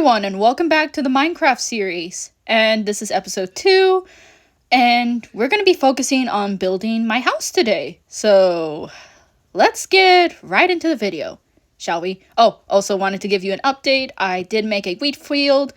everyone, and welcome back to the Minecraft series. And this is episode 2, and we're going to be focusing on building my house today. So, let's get right into the video, shall we? Oh, also wanted to give you an update. I did make a wheat field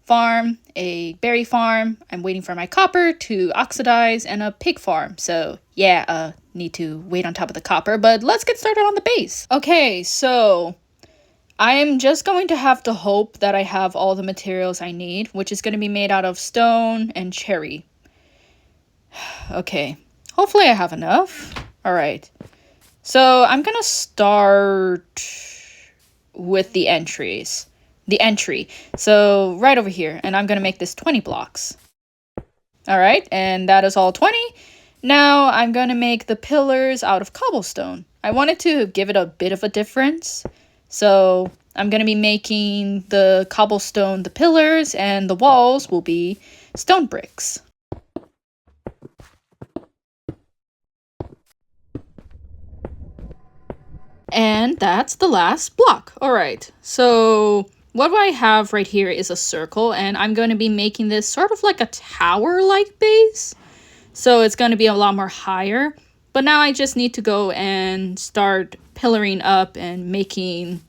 farm, a berry farm. I'm waiting for my copper to oxidize, and a pig farm. So, yeah, need to wait on top of the copper, but let's get started on the base. Okay, so I am just going to have to hope that I have all the materials I need, which is going to be made out of stone and cherry. Okay, hopefully I have enough. All right, so I'm going to start with the entries. The entry. So right over here, and I'm going to make this 20 blocks. All right, and that is all 20. Now I'm going to make the pillars out of cobblestone. I wanted to give it a bit of a difference. So I'm going to be making the cobblestone the pillars, and the walls will be stone bricks. And that's the last block. All right, so what I have right here is a circle, and I'm going to be making this sort of like a tower-like base. So it's going to be a lot more higher. But now I just need to go and start pillaring up and making,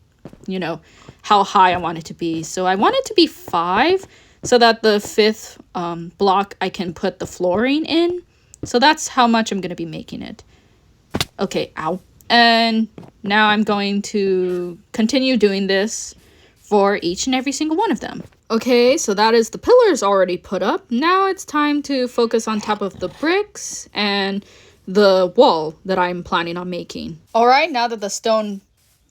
you know, how high I want it to be. So I want it to be 5 so that the 5th block I can put the flooring in. So that's how much I'm going to be making it. Okay, ow. And now I'm going to continue doing this for each and every single one of them. Okay, so that is the pillars already put up. Now it's time to focus on top of the bricks and the wall that I'm planning on making. All right, now that the stone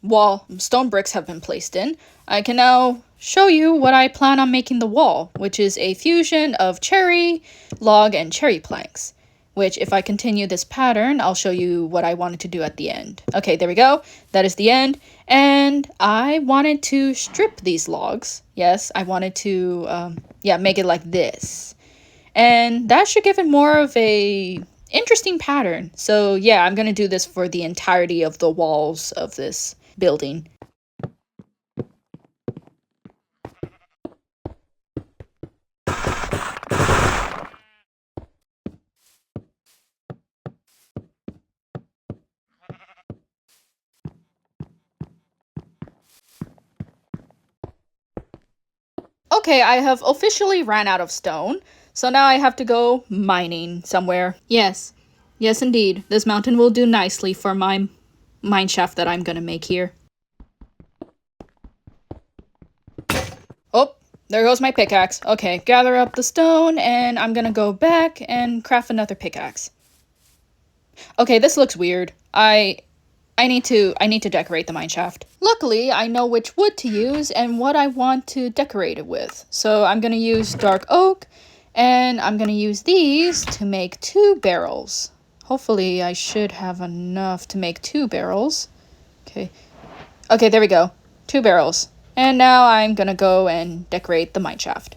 bricks have been placed in, I can now show you what I plan on making the wall, which is a fusion of cherry, log, and cherry planks. Which, if I continue this pattern, I'll show you what I wanted to do at the end. Okay, there we go. That is the end. And I wanted to strip these logs. Yes, I wanted to, make it like this. And that should give it more of a interesting pattern. So, yeah, I'm going to do this for the entirety of the walls of this building. Okay, I have officially ran out of stone, so now I have to go mining somewhere. Yes, indeed, this mountain will do nicely for my mine shaft that I'm gonna make here. Oh, there goes my pickaxe. Okay, gather up the stone, and I'm gonna go back and craft another pickaxe. Okay, this looks weird. I need to decorate the mine shaft. Luckily, I know which wood to use and what I want to decorate it with. So I'm going to use dark oak, and I'm going to use these to make 2 barrels. Hopefully, I should have enough to make 2 barrels. Okay, there we go. 2 barrels. And now I'm going to go and decorate the mine shaft.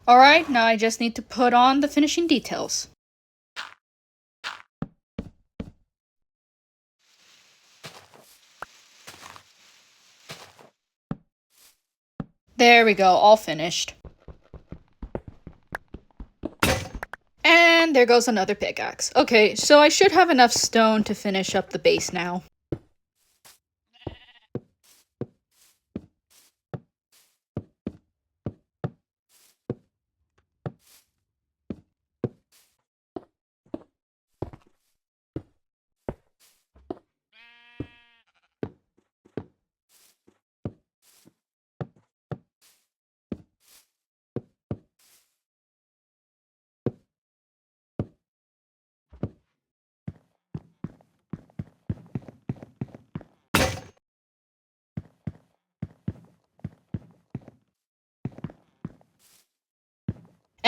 Alright, now I just need to put on the finishing details. There we go, all finished. And there goes another pickaxe. Okay, so I should have enough stone to finish up the base now.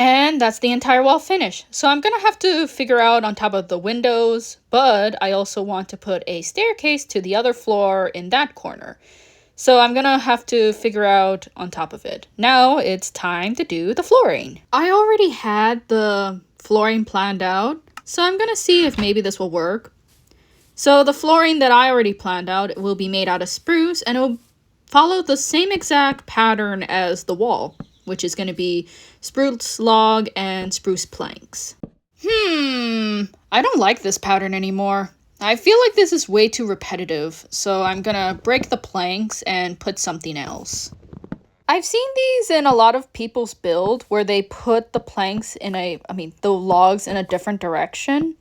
And that's the entire wall finish. So I'm gonna have to figure out on top of the windows, but I also want to put a staircase to the other floor in that corner. So I'm gonna have to figure out on top of it. Now it's time to do the flooring. I already had the flooring planned out, so I'm gonna see if maybe this will work. So the flooring that I already planned out will be made out of spruce, and it will follow the same exact pattern as the wall, which is gonna be spruce log and spruce planks. I don't like this pattern anymore. I feel like this is way too repetitive, so I'm gonna break the planks and put something else. I've seen these in a lot of people's build where they put the planks in the logs in a different direction.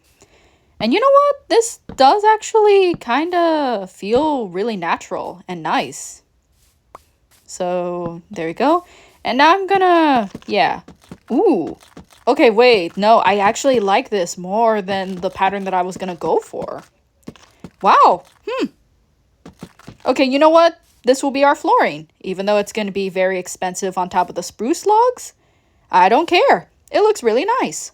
And you know what? This does actually kind of feel really natural and nice. So there we go. And now I'm gonna, yeah. Ooh. Okay, wait. No, I actually like this more than the pattern that I was gonna go for. Wow. Okay, you know what? This will be our flooring. Even though it's gonna be very expensive on top of the spruce logs, I don't care. It looks really nice.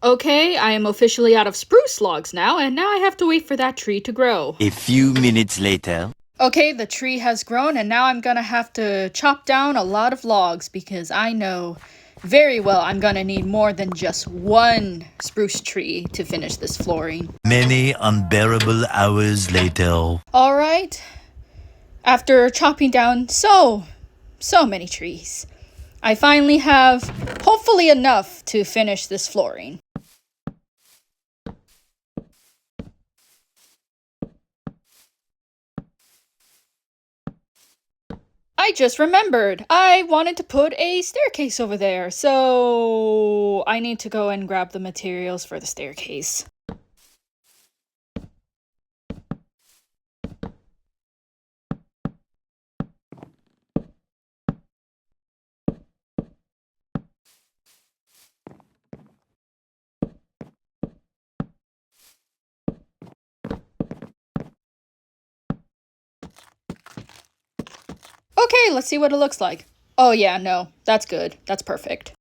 Okay, I am officially out of spruce logs now, and now I have to wait for that tree to grow. A few minutes later. Okay, the tree has grown, and now I'm gonna have to chop down a lot of logs because I know very well I'm gonna need more than just one spruce tree to finish this flooring. Many unbearable hours later. Alright, after chopping down so many trees, I finally have hopefully enough to finish this flooring. I just remembered. I wanted to put a staircase over there, so I need to go and grab the materials for the staircase. Okay, let's see what it looks like. Oh yeah, no, that's good. That's perfect.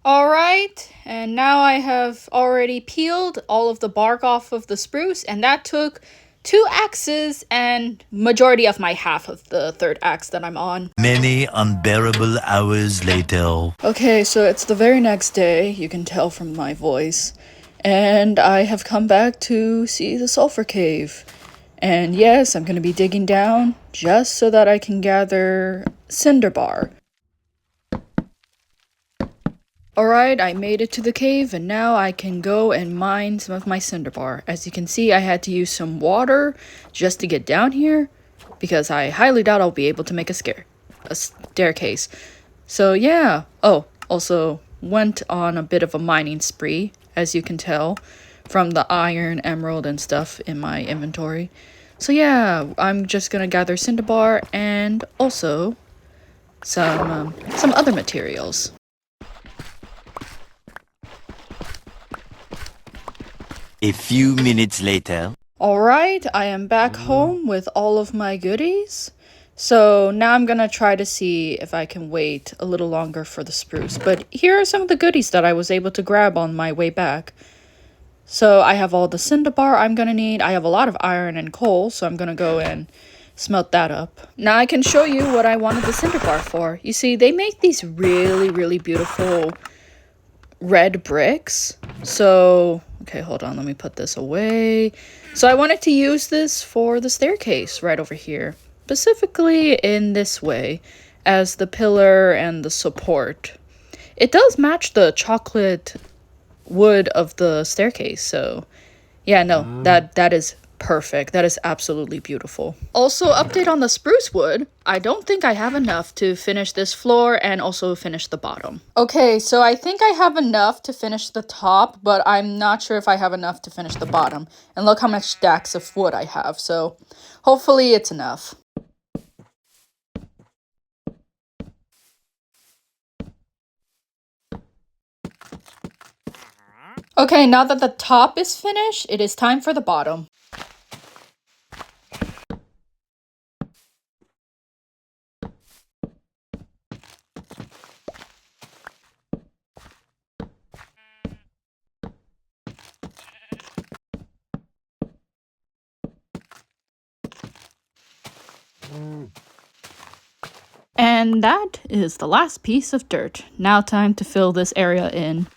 Alright, and now I have already peeled all of the bark off of the spruce, and that took 2 axes and majority of my half of the 3rd axe that I'm on. Many unbearable hours later. Okay, so it's the very next day, you can tell from my voice, and I have come back to see the sulfur cave. And yes, I'm going to be digging down just so that I can gather cinderbar. Alright, I made it to the cave, and now I can go and mine some of my cinderbar. As you can see, I had to use some water just to get down here, because I highly doubt I'll be able to make a staircase. So yeah. Oh, also went on a bit of a mining spree, as you can tell, from the iron, emerald, and stuff in my inventory. So yeah, I'm just gonna gather cinderbar and also some other materials. A few minutes later. Alright, I am back home with all of my goodies. So now I'm gonna try to see if I can wait a little longer for the spruce. But here are some of the goodies that I was able to grab on my way back. So I have all the cinderbar I'm gonna need. I have a lot of iron and coal, so I'm gonna go and smelt that up. Now I can show you what I wanted the cinderbar for. You see, they make these really beautiful red bricks. So, okay, hold on, let me put this away. So I wanted to use this for the staircase right over here, specifically in this way as the pillar and the support. It does match the chocolate wood of the staircase, so yeah, no, that is perfect. That is absolutely beautiful. Also, update on the spruce wood. I don't think I have enough to finish this floor and also finish the bottom. Okay, so I think I have enough to finish the top, but I'm not sure if I have enough to finish the bottom. And look how much stacks of wood I have, so hopefully it's enough. Okay, now that the top is finished, it is time for the bottom. And that is the last piece of dirt. Now time to fill this area in.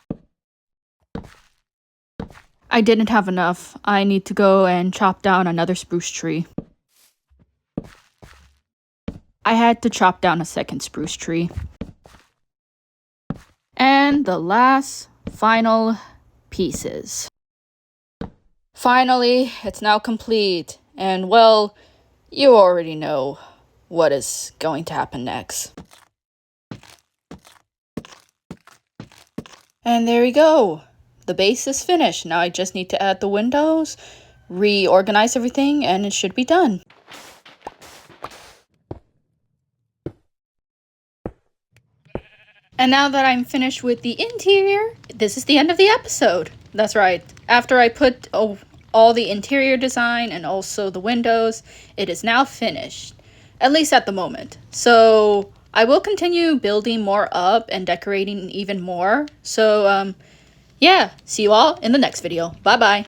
I didn't have enough. I need to go and chop down another spruce tree. I had to chop down a second spruce tree. And the last, final pieces. Finally, it's now complete. And well, you already know what is going to happen next. And there we go. The base is finished. Now I just need to add the windows, reorganize everything, and it should be done. And now that I'm finished with the interior, this is the end of the episode. That's right. After I put all the interior design and also the windows, it is now finished. At least at the moment. So I will continue building more up and decorating even more. So yeah, see you all in the next video. Bye bye.